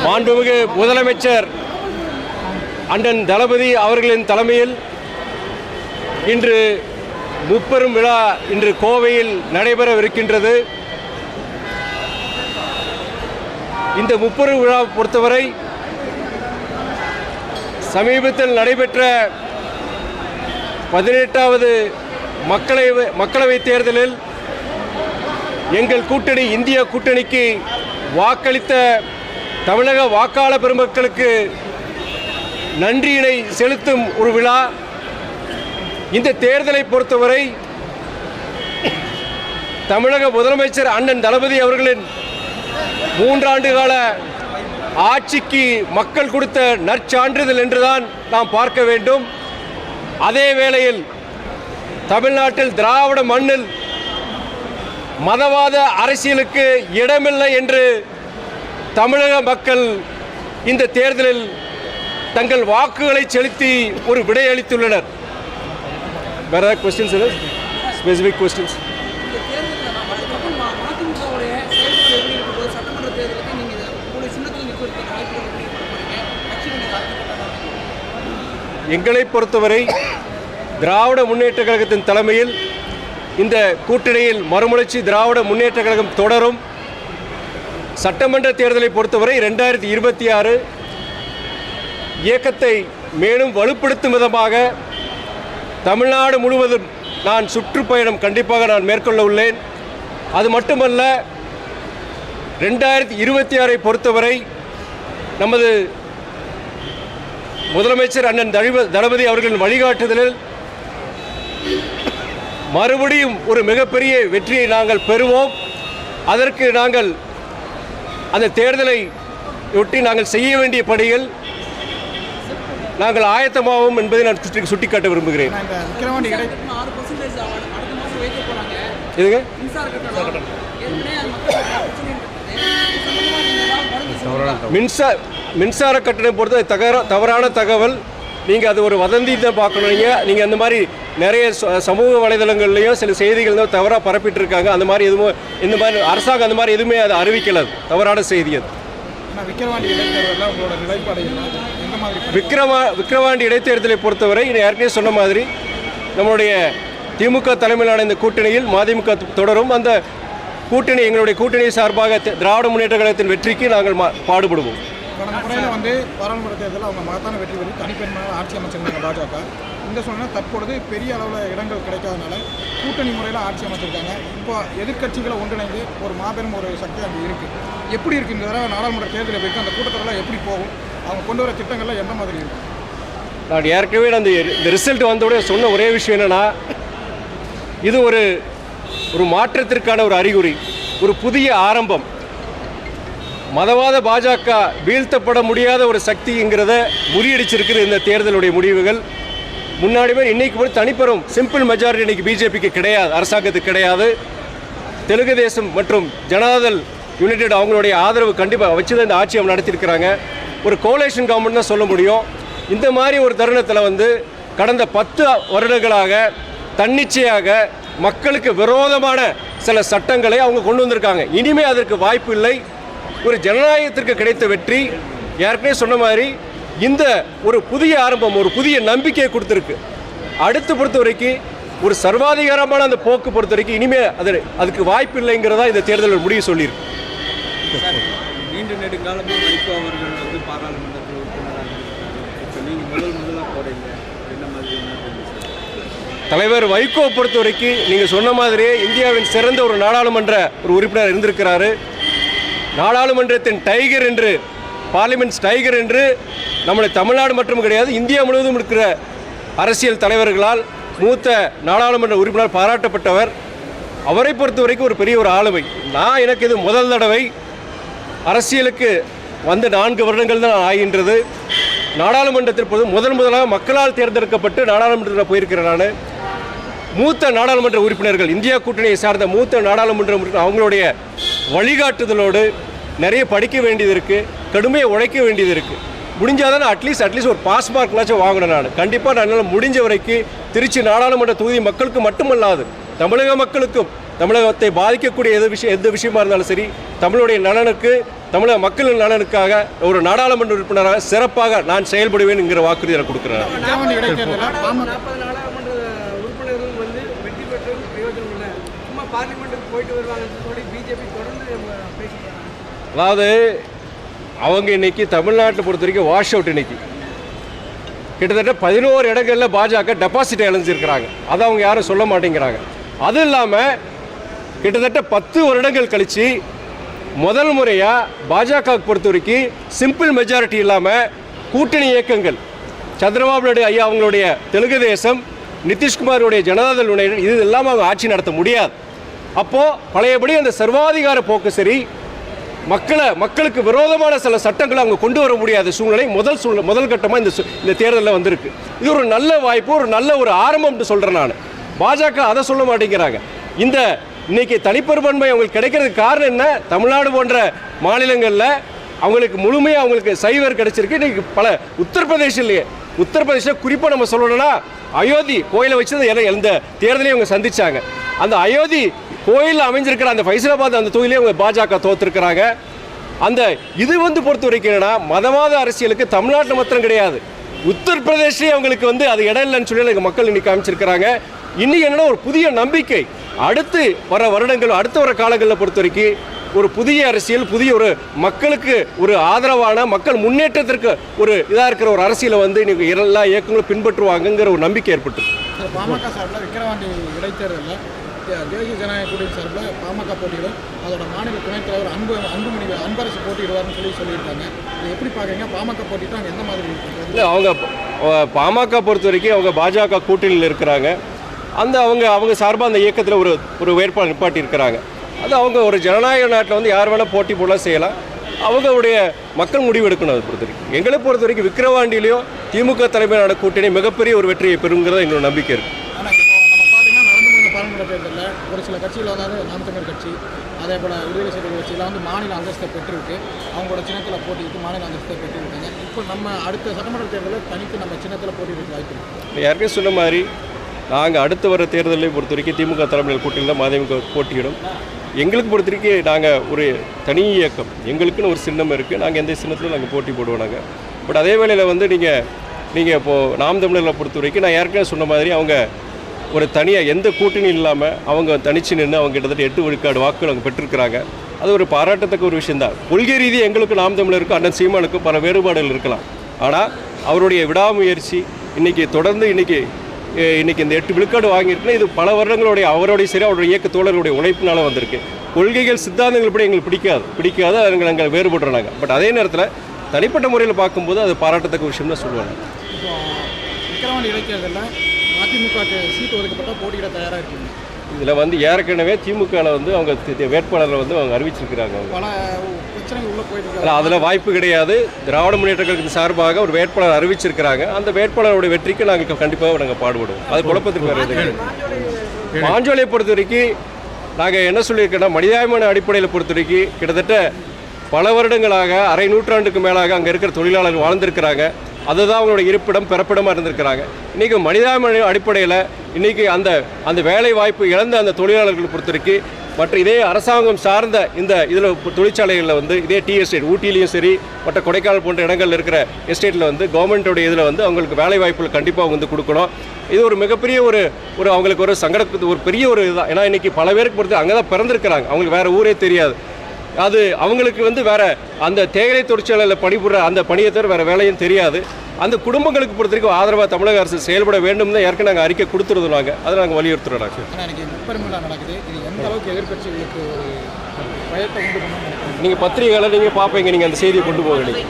மாண்புமிகு முதலமைச்சர் அண்ணன் தளபதி அவர்களின் தலைமையில் இன்று முப்பெரும் விழா இன்று கோவையில் நடைபெறவிருக்கின்றது. இந்த முப்பெரும் விழா பொறுத்தவரை சமீபத்தில் நடைபெற்ற 18வது மக்களவைத் தேர்தலில் எங்கள் கூட்டணி இந்திய கூட்டணிக்கு வாக்களித்த தமிழக வாக்காளர் பெருமக்களுக்கு நன்றியினை செலுத்தும் ஒரு விழா. இந்த தேர்தலை பொறுத்தவரை தமிழக முதலமைச்சர் அண்ணன் தளபதி அவர்களின் 3 ஆண்டு கால ஆட்சிக்கு மக்கள் கொடுத்த நற்சான்றிதழ் என்றுதான் நாம் பார்க்க வேண்டும். அதே வேளையில் தமிழ்நாட்டில் திராவிட மண்ணில் மதவாத அரசியலுக்கு இடமில்லை என்று தமிழக மக்கள் இந்த தேர்தலில் தங்கள் வாக்குகளை செலுத்தி ஒரு விடையளித்துள்ளனர். வேற ஏதாவது கொஸ்டின்ஸ், ஸ்பெசிஃபிக் கொஸ்டின்ஸ்? எங்களை பொறுத்தவரை திராவிட முன்னேற்ற கழகத்தின் தலைமையில் இந்த கூட்டணியில் மறுமலர்ச்சி திராவிட முன்னேற்ற கழகம் தொடரும். சட்டமன்ற தேர்தலை பொறுத்தவரை 2026 இயக்கத்தை மேலும் வலுப்படுத்தும் விதமாக தமிழ்நாடு முழுவதும் நான் சுற்றுப்பயணம் கண்டிப்பாக நான் மேற்கொள்ள உள்ளேன். அது மட்டுமல்ல, 2026 பொறுத்தவரை நமது முதலமைச்சர் அண்ணன் தளபதி அவர்களின் வழிகாட்டுதலில் மறுபடியும் ஒரு மிகப்பெரிய வெற்றியை நாங்கள் பெறுவோம். அதற்கு நாங்கள் அந்த தேர்தலை ஒட்டி நாங்கள் செய்ய வேண்டிய பணிகள் நாங்கள் ஆயத்தமாகவும் என்பதை நான் சுட்டிக்காட்ட விரும்புகிறேன். இதுங்க மின்சார கட்டணம் பொறுத்த தவறான தகவல். நீங்கள் அது ஒரு வதந்தி தான் பார்க்கணும். நீங்கள் அந்த மாதிரி நிறைய சமூக வலைதளங்கள்லையும் சில செய்திகள் தான் தவறாக பரப்பிட்டு இருக்காங்க. அந்த மாதிரி எதுவும் இந்த மாதிரி அரசாங்கம் அந்த மாதிரி எதுவுமே அதை அறிவிக்கல. தவறான செய்தி அது. விக்கிரவாண்டி இடைத்தேர்தலை பொறுத்தவரை ஏற்கனவே சொன்ன மாதிரி நம்மளுடைய திமுக தலைமையிலான இந்த கூட்டணியில் மதிமுக தொடரும். அந்த கூட்டணி எங்களுடைய கூட்டணி சார்பாக திராவிட முன்னேற்ற கழகத்தின் வெற்றிக்கு நாங்கள் பாடுபடுவோம். கடந்த முறையில் பாராளுமன்ற தேர்தலில் அவங்க மகத்தான வெற்றி பெற்று தனிப்பெருமையாக ஆட்சி அமைச்சிருந்தாங்க பாஜக. இந்த சூழ்நிலை தற்பொழுது பெரிய அளவில் இடங்கள் கிடைக்காதனால கூட்டணி முறையில் ஆட்சி அமைச்சிருக்காங்க. இப்போ எதிர்க்கட்சிகளை ஒன்றிணைந்து ஒரு மாபெரும் ஒரு சக்தி அங்கே இருக்குது. எப்படி இருக்குது இந்த தடவை நாடாளுமன்ற தேர்தல் எப்படி இருக்குது? அந்த கூட்டத்தொடரில் எப்படி போகும்? அவங்க கொண்டு வர திட்டங்கள்லாம் எந்த மாதிரி இருக்கும்? நான் ஏற்கனவே இந்த ரிசல்ட் வந்தவுடனே சொன்ன ஒரே விஷயம் என்னென்னா, இது ஒரு மாற்றத்திற்கான ஒரு அறிகுறி, ஒரு புதிய ஆரம்பம். மதவாத பாஜக வீழ்த்தப்பட முடியாத ஒரு சக்திங்கிறத முறியடிச்சிருக்கிற இந்த தேர்தலுடைய முடிவுகள். முன்னாடி மாதிரி இன்றைக்கி தனிப்பெரும் சிம்பிள் மெஜாரிட்டி இன்றைக்கி பிஜேபிக்கு கிடையாது, அரசாங்கத்துக்கு கிடையாது. தெலுங்கு தேசம் மற்றும் ஜனதாதள் யுனைடெட் அவங்களுடைய ஆதரவு கண்டிப்பாக வச்சு தான் இந்த ஆட்சி அவங்க நடத்தியிருக்கிறாங்க. ஒரு கோலேஷன் கவர்மெண்ட் தான் சொல்ல முடியும். இந்த மாதிரி ஒரு தருணத்தில் கடந்த 10 வருடங்களாக தன்னிச்சையாக மக்களுக்கு விரோதமான சில சட்டங்களை அவங்க கொண்டு வந்திருக்காங்க. இனிமேல் அதற்கு வாய்ப்பு இல்லை. ஒரு ஜனநாயகத்திற்கு கிடைத்த வெற்றி ஏற்கனவே சொன்ன மாதிரி இந்த ஒரு புதிய ஆரம்பம், ஒரு புதிய நம்பிக்கையை கொடுத்துருக்கு. அடுத்து பொறுத்த வரைக்கும் ஒரு சர்வாதிகாரமான அந்த போக்கு பொறுத்த வரைக்கும் இனிமேல் அதுக்கு வாய்ப்பு இல்லைங்கிறதா இந்த தேர்தல் முடிவு சொல்லியிருக்கு. நீண்ட நெடுங்காலமாக வைகோ அவர்கள் பாராளுமன்றத்தில் முதலாக போறீங்க. தலைவர் வைகோ பொறுத்த வரைக்கும் நீங்கள் சொன்ன மாதிரியே இந்தியாவின் சிறந்த ஒரு நாடாளுமன்ற உறுப்பினர் இருந்திருக்கிறாரு. நாடாளுமன்றத்தின் டைகர் என்று, பார்லிமெண்ட்ஸ் டைகர் என்று நம்முடைய தமிழ்நாடு மட்டும் கிடையாது, இந்தியா முழுவதும் இருக்கிற அரசியல் தலைவர்களால் மூத்த நாடாளுமன்ற உறுப்பினர் பாராட்டப்பட்டவர். அவரை பொறுத்த வரைக்கும் ஒரு பெரிய ஒரு ஆளுமை. எனக்கு இது முதல் தடவை அரசியலுக்கு 4 வருடங்கள் தான் ஆகின்றது. நாடாளுமன்றத்தில் முதலாக மக்களால் தேர்ந்தெடுக்கப்பட்டு நாடாளுமன்றத்தில் போயிருக்கிறேன். நான் மூத்த நாடாளுமன்ற உறுப்பினர்கள், இந்தியா கூட்டணியை சார்ந்த மூத்த நாடாளுமன்ற உறுப்பினர் அவங்களுடைய வழிகாட்டுதலோடு நிறைய படிக்க வேண்டியது இருக்குது, கடுமையாக உழைக்க வேண்டியது இருக்குது. முடிஞ்சால் தான் அட்லீஸ்ட் ஒரு பாஸ் மார்க்லாச்சும் வாங்கணும். நான் கண்டிப்பாக என்னால் முடிஞ்ச வரைக்கும் திருச்சி நாடாளுமன்ற தொகுதி மக்களுக்கு மட்டுமல்லாது தமிழக மக்களுக்கும், தமிழகத்தை பாதிக்கக்கூடிய எந்த விஷயமா இருந்தாலும் சரி, தமிழுடைய நலனுக்கு தமிழக மக்களின் நலனுக்காக ஒரு நாடாளுமன்ற உறுப்பினராக சிறப்பாக நான் செயல்படுவேன் என்கிற வாக்குறுதியை கொடுக்குறேன். விக்கிரவாண்டி இடைத்தேர்தலில் பாமக 40 நாடாளுமன்ற உறுப்பினர்கள் வந்து வெற்றி பெற்றது பிரயோஜனம் இல்லை, சும்மா பார்லிமெண்ட்டுக்கு போயிட்டு வருவாங்கன்னு சொல்லி பிஜேபி தொடர்ந்து பேசிக்கிறாங்க. அதாவது அவங்க இன்னைக்கு தமிழ்நாட்டை பொறுத்த வரைக்கும் வாஷ் அவுட் இன்னைக்கு கிட்டத்தட்ட 11 இடங்களில் பாஜக டெபாசிட் இழந்திருக்கிறாங்க. அதை அவங்க யாரும் சொல்ல மாட்டேங்கிறாங்க. அது இல்லாமல் கிட்டத்தட்ட 10 வருடங்கள் கழித்து முதல் முறையாக பாஜக பொறுத்த வரைக்கும் சிம்பிள் மெஜாரிட்டி இல்லாமல் கூட்டணி இயக்கங்கள் சந்திரபாபு நாயுடு ஐயா அவங்களுடைய தெலுங்கு தேசம், நிதிஷ்குமாருடைய ஜனதாதள் யுனைடெட் இது இல்லாமல் அவங்க ஆட்சி நடத்த முடியாது. அப்போது பழையபடி அந்த சர்வாதிகார போக்கு சரி, மக்களுக்கு விரோதமான சில சட்டங்களை அவங்க கொண்டு வர முடியாத சூழ்நிலை முதல் கட்டமாக இந்த தேர்தலில் வந்திருக்கு. இது ஒரு நல்ல வாய்ப்பு, ஒரு நல்ல ஒரு ஆரம்பம்னு சொல்கிறேன் நான். பாஜக அதை சொல்ல மாட்டேங்கிறாங்க. இந்த இன்னைக்கு தனிப்பெரும்பான்மை அவங்களுக்கு கிடைக்கிறதுக்கு காரணம் என்ன? தமிழ்நாடு போன்ற மாநிலங்களில் அவங்களுக்கு முழுமையாக அவங்களுக்கு சைவர் கிடைச்சிருக்கு. இன்னைக்கு பல உத்தரப்பிரதேசில் குறிப்பாக நம்ம சொல்லணும்னா அயோத்தி கோயிலை வச்சு எந்த தேர்தலையும் அவங்க சந்திச்சாங்க. அந்த அயோத்தி கோயிலில் அமைஞ்சிருக்கிற அந்த ஃபைசலாபாத் அந்த தொகுதியிலே அவங்க பாஜக தோற்றுருக்கிறாங்க. அந்த இது பொறுத்த வரைக்கும் என்னன்னா மதவாத அரசியலுக்கு தமிழ்நாட்டில் மாத்திரம் கிடையாது, உத்தரப்பிரதேசே அவங்களுக்கு அது இடம் இல்லைன்னு சொல்லி எங்கள் மக்கள் இன்னைக்கு காமிச்சிருக்கிறாங்க. இன்னைக்கு என்னன்னா ஒரு புதிய நம்பிக்கை, அடுத்து வர வருடங்கள் அடுத்து வர காலங்களில் பொறுத்த வரைக்கும் ஒரு புதிய அரசியல், புதிய ஒரு மக்களுக்கு ஒரு ஆதரவான மக்கள் முன்னேற்றத்திற்கு ஒரு இதாக இருக்கிற ஒரு அரசியலை இன்னைக்கு எல்லா இயக்கங்களும் பின்பற்றுவாங்கங்கிற ஒரு நம்பிக்கை ஏற்பட்டு. பாமக சார்பில் விக்கிரவாண்டி இடைத்தேர்தலில் தேசிய ஜனநாயக கூட்டணி சார்பில் பாமக போட்டியிடும், அதோட மாநில துணைத் தலைவர் அன்பரசு போட்டியிடுவார்னு சொல்லியிருக்காங்க. இது எப்படி பார்க்குறீங்க? பாமக போட்டிட்டு அங்கே எந்த மாதிரி இருக்கு? இல்லை, அவங்க பாமக பொறுத்த வரைக்கும் அவங்க பாஜக கூட்டணியில் இருக்கிறாங்க. அவங்க சார்பாக அந்த இயக்கத்தில் ஒரு வேட்பாளர் நிப்பாட்டி இருக்கிறாங்க. அது அவங்க ஒரு ஜனநாயக நாட்டில் யார் வேணால் போட்டி போடலாம் செய்யலாம். அவங்களுடைய மக்கள் முடிவு எடுக்கணும். அதை பொறுத்த வரைக்கும் எங்களை பொறுத்த வரைக்கும் விக்கிரவாண்டியிலையும் திமுக தலைமையிலான கூட்டணி மிகப்பெரிய ஒரு வெற்றியை பெறுங்கிறத எங்களோட நம்பிக்கை இருக்குது. ஆனால் இப்போ நம்ம பார்த்தீங்கன்னா நடந்து முடிந்த பாராளுமன்ற தேர்தலில் ஒரு சில கட்சிகள் நாம் தமிழர் கட்சி, அதே போல் விடுதலை சிறுத்தைகள் கட்சியில் மாநில அந்தஸ்தை பெற்றிருக்கு. அவங்களோட சின்னத்தில் போட்டிட்டு மாநில அந்தஸ்தை பெற்றிருக்காங்க. இப்போ நம்ம அடுத்த சட்டமன்ற தேர்தலில் தனித்து நம்ம சின்னத்தில் போட்டியிட வாய்ப்பு இருக்குது. யாருக்கே சொன்ன மாதிரி நாங்கள் அடுத்து வர தேர்தலை பொறுத்த வரைக்கும் திமுக தலைமையில் கூட்டணியில் தான் மதிமுக போட்டியிடும். எங்களுக்கு பொறுத்த வரைக்கும் நாங்கள் ஒரு தனி இயக்கம், எங்களுக்குன்னு ஒரு சின்னம் இருக்குது. நாங்கள் எந்த சின்னத்திலும் நாங்கள் போட்டி போடுவோம் நாங்கள். பட் அதே வேளையில் நீங்கள் இப்போது நாம் தமிழரில் பொறுத்த வரைக்கும் நான் ஏற்கனவே சொன்ன மாதிரி அவங்க ஒரு தனியாக எந்த கூட்டணியும் இல்லாமல் அவங்க தனிச்சு நின்று அவங்க கிட்டத்தட்ட 8 விழுக்காடு வாக்குகள் அவங்க பெற்றிருக்கிறாங்க. அது ஒரு பாராட்டத்தக்க ஒரு விஷயந்தான். கொள்கை ரீதியாக எங்களுக்கு நாம் தமிழருக்கும் அண்ணன் சீமானுக்கும் பல வேறுபாடுகள் இருக்கலாம். ஆனால் அவருடைய விடாமுயற்சி இன்றைக்கி தொடர்ந்து இன்றைக்கி இந்த 8 விழுக்காடு வாங்கியிருக்குன்னா இது பல வருடங்களுடைய அவருடைய சரி அவருடைய இயக்க தோழர்களுடைய உழைப்பினால வந்திருக்கு. கொள்கைகள் சித்தாந்தங்கள் படி எங்களுக்கு பிடிக்காது அது நாங்கள் வேறுபடுறோம் நாங்கள். பட் அதே நேரத்தில் தனிப்பட்ட முறையில் பார்க்கும்போது அது பாராட்டத்தக்க விஷயம் தான் சொல்லுவாங்க. இப்போ விக்கிரவாண்டி இடைத்தேர்தலில் அதிமுகவுக்கு சீட்டு ஒதுக்கப்பட்டால் போட்டியிட தயாராக இருக்குங்க. இதில் ஏற்கனவே திமுகவில் அவங்க வேட்பாளரை அவங்க அறிவிச்சிருக்கிறாங்க. பல பிரச்சனைகள் உள்ளே போயிட்டு அதில் வாய்ப்பு கிடையாது. திராவிட முன்னேற்ற கழகத்தின் சார்பாக ஒரு வேட்பாளர் அறிவிச்சிருக்கிறாங்க. அந்த வேட்பாளருடைய வெற்றிக்கு நாங்கள் கண்டிப்பாக நாங்கள் பாடுபடுவோம். அது குழப்பத்துக்கு வேறு எதுவும். மாஞ்சோலையை பொறுத்த வரைக்கும் நாங்கள் என்ன சொல்லியிருக்கோன்னா மனிதாபிமான அடிப்படையில் பொறுத்த வரைக்கும் கிட்டத்தட்ட பல வருடங்களாக அரை நூற்றாண்டுக்கு மேலாக அங்கே இருக்கிற தொழிலாளர்கள் வாழ்ந்திருக்கிறாங்க. அதுதான் அவங்களோட இருப்பிடம் பிறப்பிடமாக இருந்திருக்கிறாங்க. இன்றைக்கி மனிதாபிமான அடிப்படையில் இன்றைக்கி அந்த வேலை வாய்ப்பு இழந்த அந்த தொழிலாளர்களை பொறுத்த வரைக்கும் மற்ற இதே அரசாங்கம் சார்ந்த இதில் தொழிற்சாலைகளில் இதே டீ எஸ்டேட் ஊட்டிலையும் சரி மற்ற கொடைக்கானல் போன்ற இடங்களில் இருக்கிற எஸ்டேட்டில் கவர்மெண்ட்டோடைய இதில் அவங்களுக்கு வேலை வாய்ப்புகள் கண்டிப்பாக கொடுக்கணும். இது ஒரு மிகப்பெரிய ஒரு அவங்களுக்கு ஒரு சங்கடத்துக்கு ஒரு பெரிய ஒரு இதுதான். ஏன்னா இன்றைக்கி பல பேருக்கு பொறுத்து அங்கே தான் பிறந்திருக்கிறாங்க, அவங்களுக்கு வேறு ஊரே தெரியாது. அது அவங்களுக்கு வேறு அந்த தேயிலை தொழிற்சாலையில் பணிபுரிற அந்த பணியை தவிர வேறு வேலையும் தெரியாது. அந்த குடும்பங்களுக்கு பொறுத்த வரைக்கும் ஆதரவாக தமிழக அரசு செயல்பட வேண்டும் தான் ஏற்கனவே நாங்கள் அறிக்கை கொடுத்துருந்தோம். அதை நாங்கள் வலியுறுத்துகிறோம். எனக்கு முப்பெருமிழா நடக்குது, இது எந்த அளவுக்கு எதிர்கட்சிகளுக்கு ஒரு பயத்தை உண்டு பண்ணணும்? நீங்கள் பத்திரிகைகளை நீங்கள் பார்ப்பீங்க, நீங்கள் அந்த செய்தியை கொண்டு போக வேண்டிய